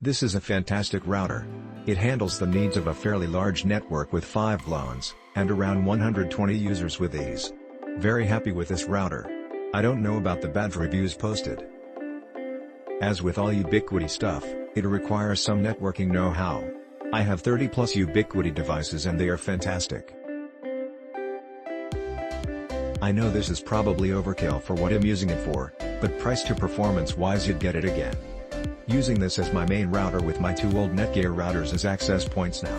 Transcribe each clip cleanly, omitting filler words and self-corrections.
This is a fantastic router. It handles the needs of a fairly large network with 5 LANs, and around 120 users with ease. Very happy with this router. I don't know about the bad reviews posted. As with all Ubiquiti stuff, it requires some networking know-how. I have 30 plus Ubiquiti devices and they are fantastic. I know this is probably overkill for what I'm using it for, but price to performance wise you'd get it again. Using this as my main router with my 2 old Netgear routers as access points now.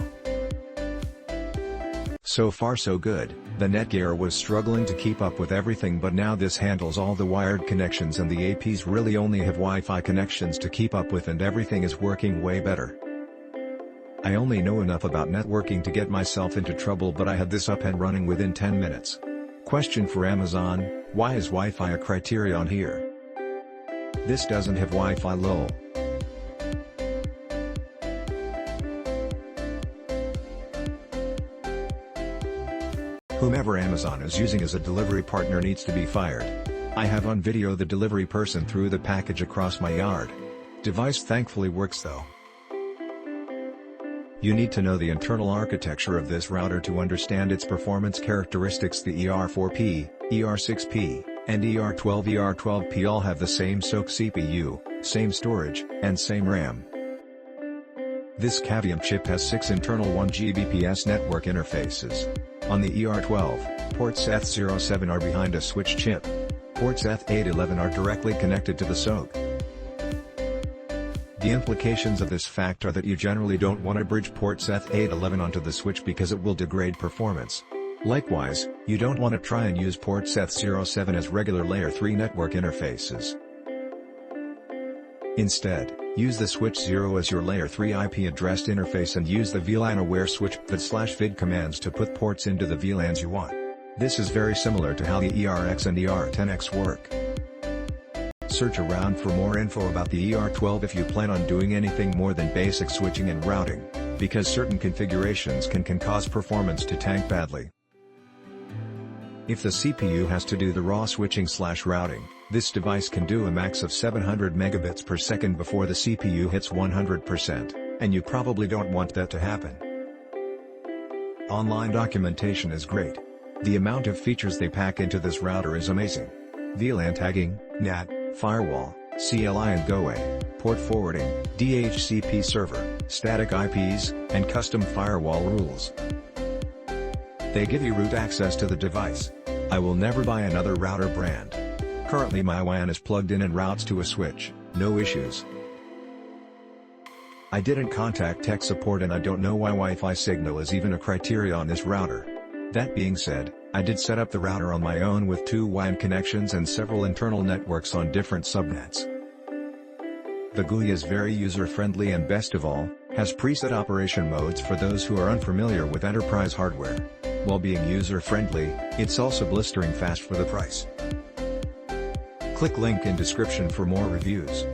So far so good. The Netgear was struggling to keep up with everything, but now this handles all the wired connections and the APs really only have Wi-Fi connections to keep up with, and everything is working way better. I only know enough about networking to get myself into trouble, but I had this up and running within 10 minutes. Question for Amazon: why is Wi-Fi a criterion here? This doesn't have Wi-Fi lol. Whomever Amazon is using as a delivery partner needs to be fired. I have on video the delivery person threw the package across my yard. Device thankfully works though. You need to know the internal architecture of this router to understand its performance characteristics. The ER4P, ER6P, and ER12 ER12P all have the same SoC CPU, same storage, and same RAM. This Cavium chip has 6 internal 1 Gbps network interfaces. On the ER12, ports ETH07 are behind a switch chip. Ports ETH811 are directly connected to the SoC. The implications of this fact are that you generally don't want to bridge ports ETH811 onto the switch because it will degrade performance. Likewise, you don't want to try and use ports ETH07 as regular layer 3 network interfaces. Instead, use the switch 0 as your layer 3 IP addressed interface and use the VLAN aware switch vid/vid commands to put ports into the VLANs you want. This is very similar to how the ERX and ER10X work. Search around for more info about the ER12 if you plan on doing anything more than basic switching and routing, because certain configurations can cause performance to tank badly. If the CPU has to do the raw switching/routing, this device can do a max of 700 megabits per second before the CPU hits 100%, and you probably don't want that to happen. Online documentation is great. The amount of features they pack into this router is amazing. VLAN tagging, NAT, firewall, CLI and GoA, port forwarding, DHCP server, static IPs, and custom firewall rules. They give you root access to the device. I will never buy another router brand. Currently my WAN is plugged in and routes to a switch, no issues. I didn't contact tech support and I don't know why Wi-Fi signal is even a criteria on this router. That being said, I did set up the router on my own with 2 WAN connections and several internal networks on different subnets. The GUI is very user-friendly and best of all, has preset operation modes for those who are unfamiliar with enterprise hardware. While being user-friendly, it's also blistering fast for the price. Click link in description for more reviews.